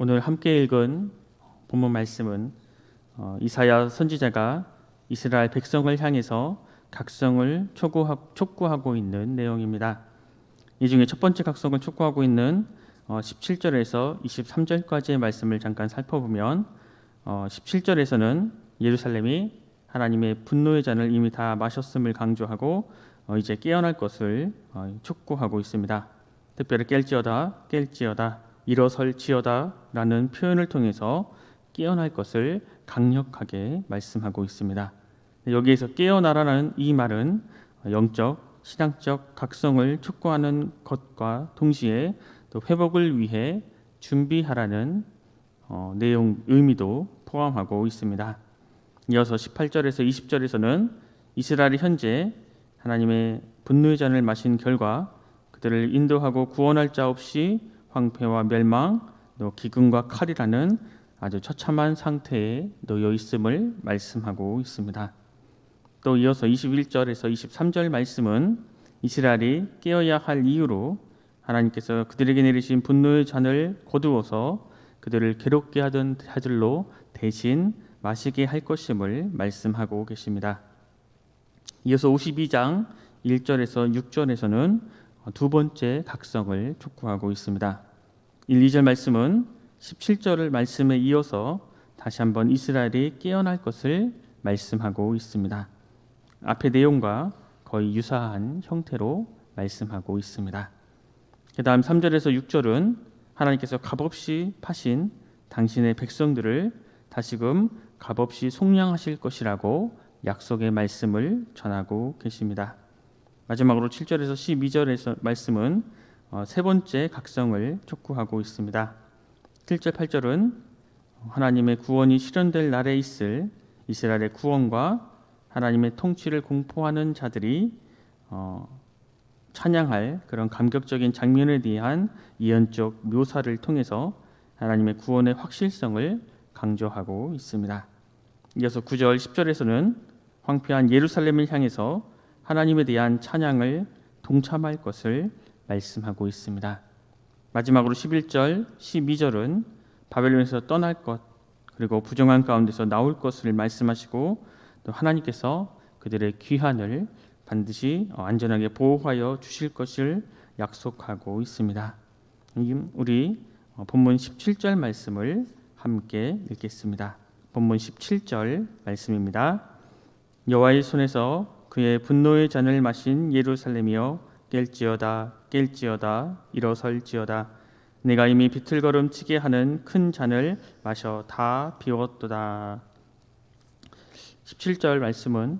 오늘 함께 읽은 본문 말씀은 이사야 선지자가 이스라엘 백성을 향해서 각성을 촉구하고 있는 내용입니다. 이 중에 첫 번째 각성을 촉구하고 있는 17절에서 23절까지의 말씀을 잠깐 살펴보면 17절에서는 예루살렘이 하나님의 분노의 잔을 이미 다 마셨음을 강조하고 이제 깨어날 것을 촉구하고 있습니다. 특별히 깰지어다 일어설지어다 라는 표현을 통해서 깨어날 것을 강력하게 말씀하고 있습니다. 여기에서 깨어나라는 이 말은 영적, 신앙적 각성을 촉구하는 것과 동시에 또 회복을 위해 준비하라는 의미도 포함하고 있습니다. 이어서 18절에서 20절에서는 이스라엘이 현재 하나님의 분노의 잔을 마신 결과 그들을 인도하고 구원할 자 없이 황폐와 멸망, 또 기근과 칼이라는 아주 처참한 상태에 놓여 있음을 말씀하고 있습니다. 또 이어서 21절에서 23절 말씀은 이스라엘이 깨어야 할 이유로 하나님께서 그들에게 내리신 분노의 잔을 거두어서 그들을 괴롭게 하던 자들로 대신 마시게 할 것임을 말씀하고 계십니다. 이어서 52장 1절에서 6절에서는 두 번째 각성을 촉구하고 있습니다. 1, 2절 말씀은 17절 말씀에 이어서 다시 한번 이스라엘이 깨어날 것을 말씀하고 있습니다. 앞의 내용과 거의 유사한 형태로 말씀하고 있습니다. 그 다음 3절에서 6절은 하나님께서 값없이 파신 당신의 백성들을 다시금 값없이 속량하실 것이라고 약속의 말씀을 전하고 계십니다. 마지막으로 7절에서 12절에서 말씀은 세 번째 각성을 촉구하고 있습니다. 7절 8절은 하나님의 구원이 실현될 날에 있을 이스라엘의 구원과 하나님의 통치를 공포하는 자들이 찬양할 그런 감격적인 장면에 대한 예언적 묘사를 통해서 하나님의 구원의 확실성을 강조하고 있습니다. 이어서 9절 10절에서는 황폐한 예루살렘을 향해서 하나님에 대한 찬양을 동참할 것을 말씀하고 있습니다. 마지막으로 11절 12절은 바벨론에서 떠날 것 그리고 부정한 가운데서 나올 것을 말씀하시고 또 하나님께서 그들의 귀환을 반드시 안전하게 보호하여 주실 것을 약속하고 있습니다. 우리 본문 17절 말씀을 함께 읽겠습니다. 본문 17절 말씀입니다. 여호와의 손에서 그의 분노의 잔을 마신 예루살렘이여 깰지어다 일어설지어다 내가 이미 비틀거름치게 하는 큰 잔을 마셔 다 비웠도다. 17절 말씀은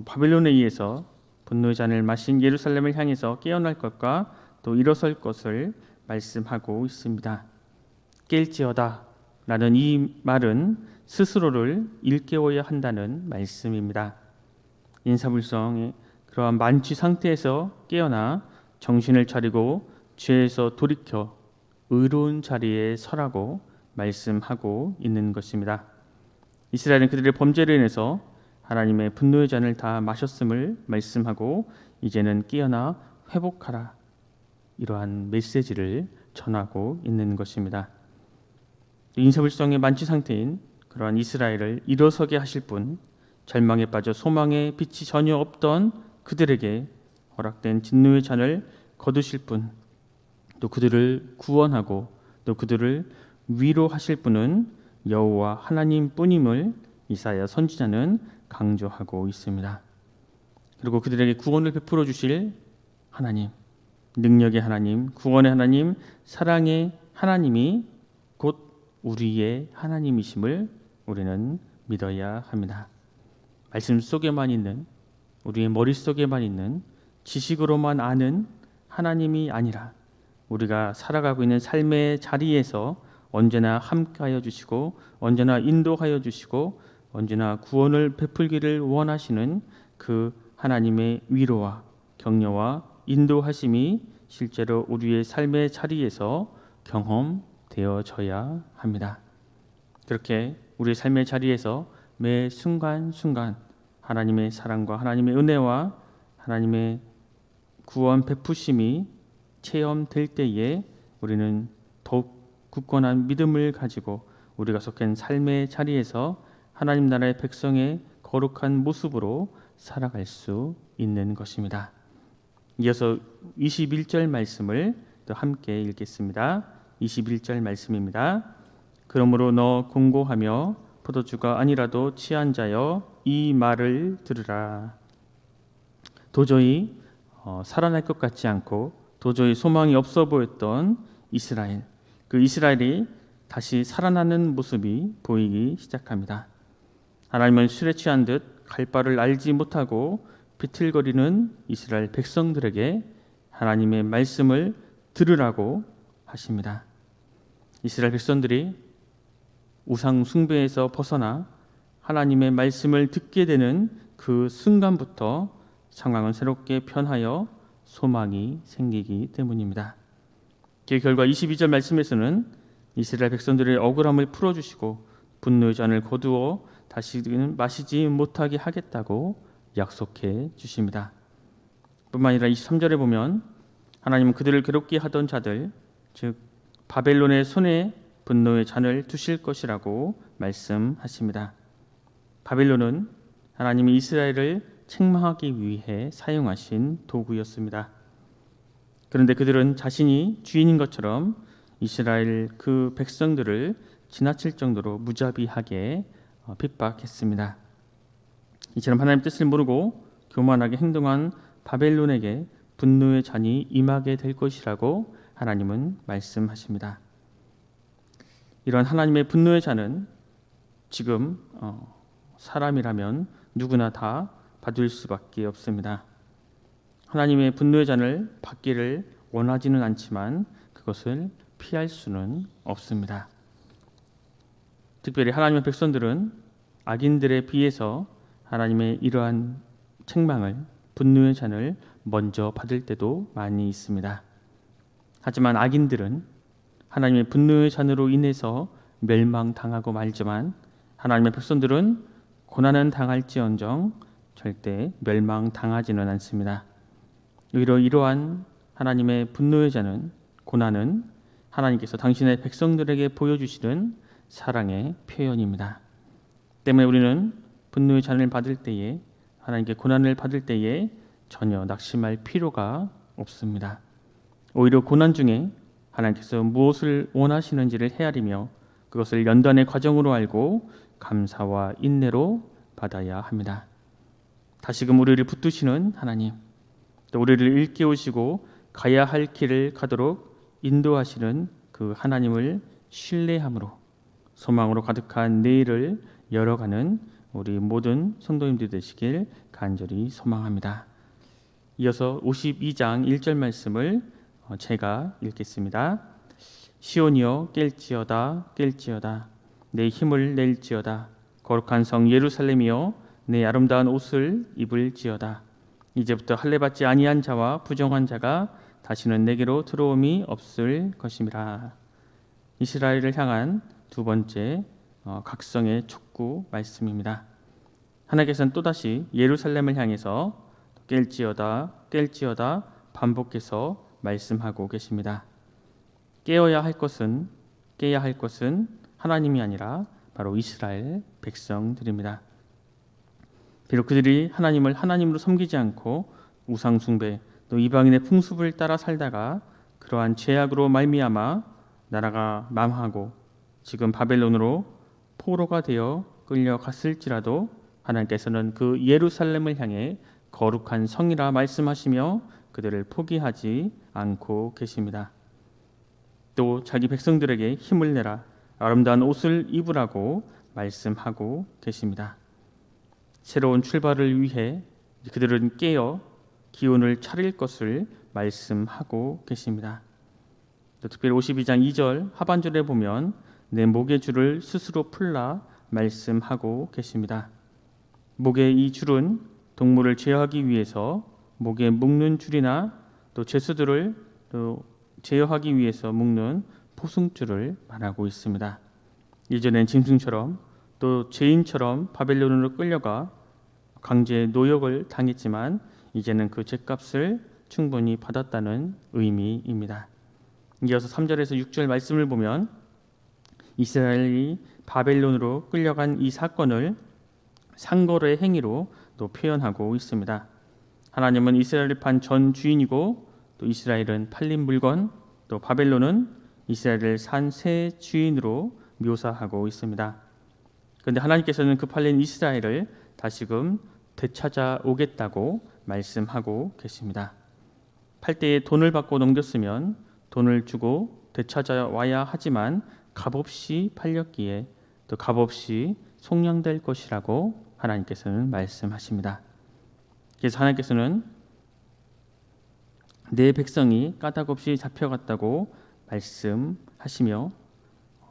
바벨론에 의해서 분노의 잔을 마신 예루살렘을 향해서 깨어날 것과 또 일어설 것을 말씀하고 있습니다. 깰지어다 라는 이 말은 스스로를 일깨워야 한다는 말씀입니다. 인사불성의 그러한 만취 상태에서 깨어나 정신을 차리고 죄에서 돌이켜 의로운 자리에 서라고 말씀하고 있는 것입니다. 이스라엘은 그들의 범죄로 인해서 하나님의 분노의 잔을 다 마셨음을 말씀하고 이제는 깨어나 회복하라 이러한 메시지를 전하고 있는 것입니다. 인사불성의 만취 상태인 그러한 이스라엘을 일어서게 하실 분, 절망에 빠져 소망의 빛이 전혀 없던 그들에게 허락된 진노의 잔을 거두실 분, 또 그들을 구원하고 또 그들을 위로하실 분은 여호와 하나님뿐임을 이사야 선지자는 강조하고 있습니다. 그리고 그들에게 구원을 베풀어 주실 하나님, 능력의 하나님, 구원의 하나님, 사랑의 하나님이 곧 우리의 하나님이심을 우리는 믿어야 합니다. 말씀 속에만 있는 우리의 머릿속에만 있는 지식으로만 아는 하나님이 아니라 우리가 살아가고 있는 삶의 자리에서 언제나 함께하여 주시고 언제나 인도하여 주시고 언제나 구원을 베풀기를 원하시는 그 하나님의 위로와 격려와 인도하심이 실제로 우리의 삶의 자리에서 경험되어져야 합니다. 그렇게 우리의 삶의 자리에서 매 순간순간 하나님의 사랑과 하나님의 은혜와 하나님의 구원 베푸심이 체험될 때에 우리는 더욱 굳건한 믿음을 가지고 우리가 속한 삶의 자리에서 하나님 나라의 백성의 거룩한 모습으로 살아갈 수 있는 것입니다. 이어서 21절 말씀을 또 함께 읽겠습니다. 21절 말씀입니다. 그러므로 너 공고하며 포도주가 아니라도 취한 자여 이 말을 들으라. 도저히 살아날 것 같지 않고 도저히 소망이 없어 보였던 이스라엘, 그 이스라엘이 다시 살아나는 모습이 보이기 시작합니다. 하나님은 술에 취한 듯 갈 바를 알지 못하고 비틀거리는 이스라엘 백성들에게 하나님의 말씀을 들으라고 하십니다. 이스라엘 백성들이 우상 숭배에서 벗어나 하나님의 말씀을 듣게 되는 그 순간부터 상황은 새롭게 변하여 소망이 생기기 때문입니다. 그 결과 22절 말씀에서는 이스라엘 백성들의 억울함을 풀어주시고 분노의 잔을 거두어 다시는 마시지 못하게 하겠다고 약속해 주십니다. 뿐만 아니라 23절에 보면 하나님은 그들을 괴롭게 하던 자들, 즉 바벨론의 손에 분노의 잔을 두실 것이라고 말씀하십니다. 바벨론은 하나님이 이스라엘을 책망하기 위해 사용하신 도구였습니다. 그런데 그들은 자신이 주인인 것처럼 이스라엘 그 백성들을 지나칠 정도로 무자비하게 핍박했습니다. 이처럼 하나님의 뜻을 모르고 교만하게 행동한 바벨론에게 분노의 잔이 임하게 될 것이라고 하나님은 말씀하십니다. 이런 하나님의 분노의 잔은 지금 사람이라면 누구나 다 받을 수밖에 없습니다. 하나님의 분노의 잔을 받기를 원하지는 않지만 그것을 피할 수는 없습니다. 특별히 하나님의 백성들은 악인들에 비해서 하나님의 이러한 책망을, 분노의 잔을 먼저 받을 때도 많이 있습니다. 하지만 악인들은 하나님의 분노의 잔으로 인해서 멸망당하고 말지만 하나님의 백성들은 고난은 당할지언정 절대 멸망당하지는 않습니다. 오히려 이러한 하나님의 분노의 잔은, 고난은 하나님께서 당신의 백성들에게 보여주시는 사랑의 표현입니다. 때문에 우리는 분노의 잔을 받을 때에, 하나님께 고난을 받을 때에 전혀 낙심할 필요가 없습니다. 오히려 고난 중에 하나님께서 무엇을 원하시는지를 헤아리며 그것을 연단의 과정으로 알고 감사와 인내로 받아야 합니다. 다시금 우리를 붙드시는 하나님, 또 우리를 일깨우시고 가야 할 길을 가도록 인도하시는 그 하나님을 신뢰함으로 소망으로 가득한 내일을 열어가는 우리 모든 성도님들 되시길 간절히 소망합니다. 이어서 52장 1절 말씀을 제가 읽겠습니다. 시온이여 깰지어다 깰지어다 내 힘을 낼지어다 거룩한 성 예루살렘이여 내 아름다운 옷을 입을지어다 이제부터 할례받지 아니한 자와 부정한 자가 다시는 내게로 들어옴이 없을 것임이라. 이스라엘을 향한 두 번째 각성의 촉구 말씀입니다. 하나님께서는 또다시 예루살렘을 향해서 깰지어다 깰지어다 반복해서 말씀하고 계십니다. 깨야 할 것은 하나님이 아니라 바로 이스라엘 백성들입니다. 비록 그들이 하나님을 하나님으로 섬기지 않고 우상 숭배 또 이방인의 풍습을 따라 살다가 그러한 죄악으로 말미암아 나라가 망하고 지금 바벨론으로 포로가 되어 끌려갔을지라도 하나님께서는 그 예루살렘을 향해 거룩한 성이라 말씀하시며 그들을 포기하지 않고 계십니다. 또 자기 백성들에게 힘을 내라 아름다운 옷을 입으라고 말씀하고 계십니다. 새로운 출발을 위해 그들은 깨어 기운을 차릴 것을 말씀하고 계십니다. 또 특별히 52장 2절 하반절에 보면 내 목의 줄을 스스로 풀라 말씀하고 계십니다. 목의 이 줄은 동물을 제어하기 위해서 목에 묶는 줄이나 또 죄수들을 또 제어하기 위해서 묶는 포승줄을 말하고 있습니다. 이전엔 짐승처럼 또 죄인처럼 바벨론으로 끌려가 강제 노역을 당했지만 이제는 그 죄값을 충분히 받았다는 의미입니다. 이어서 3절에서 6절 말씀을 보면 이스라엘이 바벨론으로 끌려간 이 사건을 상거래 행위로 또 표현하고 있습니다. 하나님은 이스라엘을 판 전 주인이고 또 이스라엘은 팔린 물건, 또 바벨론은 이스라엘을 산 새 주인으로 묘사하고 있습니다. 그런데 하나님께서는 그 팔린 이스라엘을 다시금 되찾아 오겠다고 말씀하고 계십니다. 팔 때에 돈을 받고 넘겼으면 돈을 주고 되찾아 와야 하지만 값없이 팔렸기에 또 값없이 속량될 것이라고 하나님께서는 말씀하십니다. 그래서 하나님께서는 내 백성이 까닭없이 잡혀갔다고 말씀하시며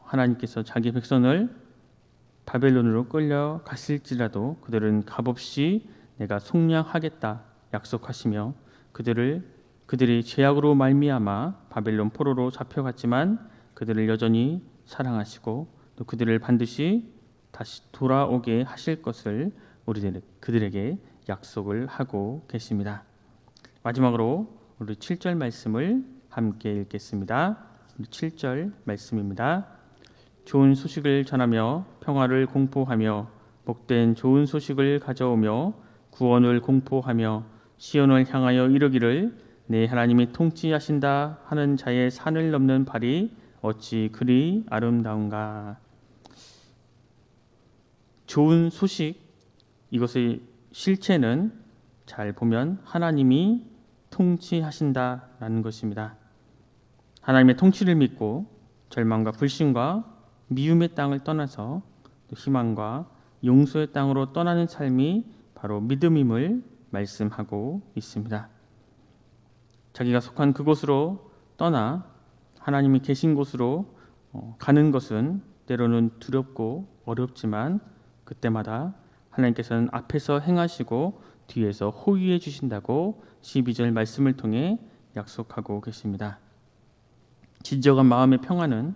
하나님께서 자기 백성을 바벨론으로 끌려갔을지라도 그들은 값없이 내가 속량하겠다 약속하시며 그들이 죄악으로 말미암아 바벨론 포로로 잡혀갔지만 그들을 여전히 사랑하시고 또 그들을 반드시 다시 돌아오게 하실 것을 그들에게 약속을 하고 계십니다. 마지막으로 우리 7절 말씀을 함께 읽겠습니다. 우리 7절 말씀입니다. 좋은 소식을 전하며 평화를 공포하며 복된 좋은 소식을 가져오며 구원을 공포하며 시온을 향하여 이르기를 내 하나님이 통치하신다 하는 자의 산을 넘는 발이 어찌 그리 아름다운가. 좋은 소식, 이것의 실체는 잘 보면 하나님이 통치하신다라는 것입니다. 하나님의 통치를 믿고 절망과 불신과 미움의 땅을 떠나서 희망과 용서의 땅으로 떠나는 삶이 바로 믿음임을 말씀하고 있습니다. 자기가 속한 그곳으로 떠나 하나님이 계신 곳으로 가는 것은 때로는 두렵고 어렵지만 그때마다 하나님께서는 앞에서 행하시고 뒤에서 호위해 주신다고 12절 말씀을 통해 약속하고 계십니다. 진정한 마음의 평안은,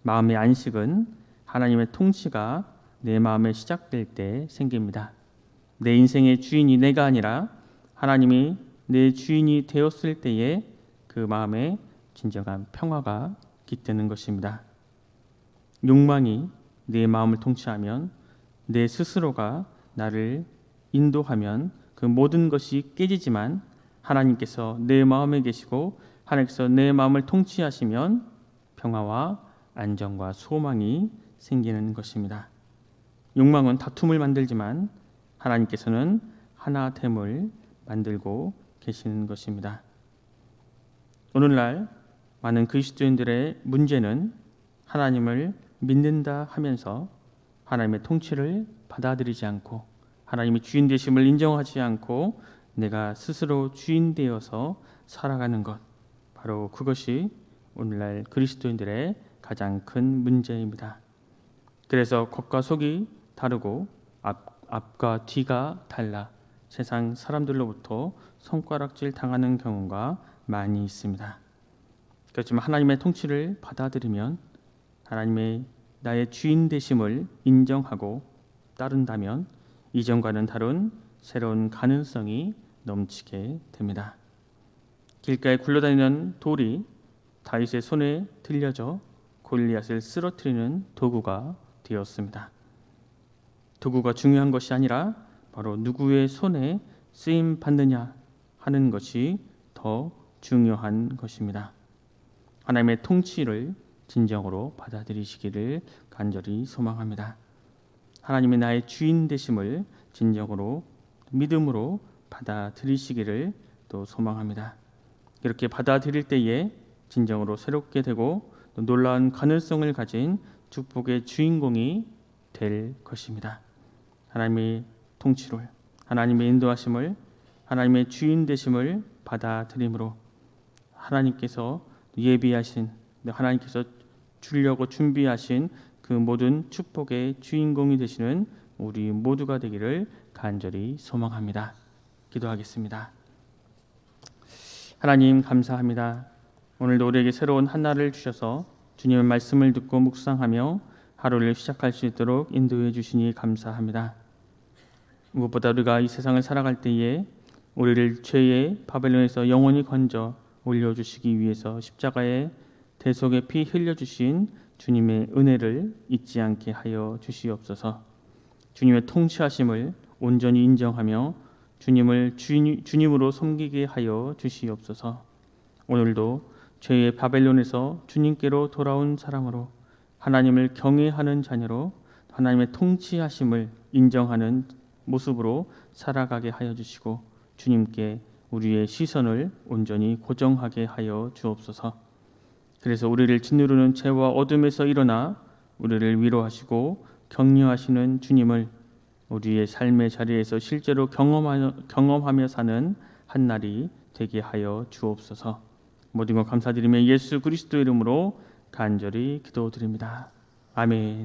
마음의 안식은 하나님의 통치가 내 마음에 시작될 때 생깁니다. 내 인생의 주인이 내가 아니라 하나님이 내 주인이 되었을 때에 그 마음에 진정한 평화가 깃드는 것입니다. 욕망이 내 마음을 통치하면, 내 스스로가 나를 인도하면 그 모든 것이 깨지지만 하나님께서 내 마음에 계시고 하나님께서 내 마음을 통치하시면 평화와 안정과 소망이 생기는 것입니다. 욕망은 다툼을 만들지만 하나님께서는 하나됨을 만들고 계시는 것입니다. 오늘날 많은 그리스도인들의 문제는 하나님을 믿는다 하면서 하나님의 통치를 받아들이지 않고 하나님의 주인 되심을 인정하지 않고 내가 스스로 주인 되어서 살아가는 것, 바로 그것이 오늘날 그리스도인들의 가장 큰 문제입니다. 그래서 겉과 속이 다르고 앞과 뒤가 달라 세상 사람들로부터 손가락질 당하는 경우가 많이 있습니다. 그렇지만 하나님의 통치를 받아들이면, 하나님의 나의 주인 되심을 인정하고 따른다면 이전과는 다른 새로운 가능성이 넘치게 됩니다. 길가에 굴러다니는 돌이 다윗의 손에 들려져 골리앗을 쓰러뜨리는 도구가 되었습니다. 도구가 중요한 것이 아니라 바로 누구의 손에 쓰임 받느냐 하는 것이 더 중요한 것입니다. 하나님의 통치를 진정으로 받아들이시기를 간절히 소망합니다. 하나님이 나의 주인 되심을 진정으로 믿음으로 받아들이시기를 또 소망합니다. 이렇게 받아들일 때에 진정으로 새롭게 되고 또 놀라운 가능성을 가진 축복의 주인공이 될 것입니다. 하나님의 통치를, 하나님의 인도하심을, 하나님의 주인 되심을 받아들임으로 하나님께서 예비하신, 하나님께서 주려고 준비하신 그 모든 축복의 주인공이 되시는 우리 모두가 되기를 간절히 소망합니다. 기도하겠습니다. 하나님 감사합니다. 오늘도 우리에게 새로운 한날을 주셔서 주님의 말씀을 듣고 묵상하며 하루를 시작할 수 있도록 인도해 주시니 감사합니다. 무엇보다 우리가 이 세상을 살아갈 때에 우리를 죄의 바벨론에서 영원히 건져 올려주시기 위해서 십자가에 대속의 피 흘려주신 주님의 은혜를 잊지 않게 하여 주시옵소서. 주님의 통치하심을 온전히 인정하며 주님을 주님으로 섬기게 하여 주시옵소서. 오늘도 죄의 바벨론에서 주님께로 돌아온 사람으로 하나님을 경외하는 자녀로 하나님의 통치하심을 인정하는 모습으로 살아가게 하여 주시고 주님께 우리의 시선을 온전히 고정하게 하여 주옵소서. 그래서 우리를 짓누르는 죄와 어둠에서 일어나 우리를 위로하시고 격려하시는 주님을 우리의 삶의 자리에서 실제로 경험하며 사는 한 날이 되게 하여 주옵소서. 모든 것 감사드리며 예수 그리스도 이름으로 간절히 기도드립니다. 아멘.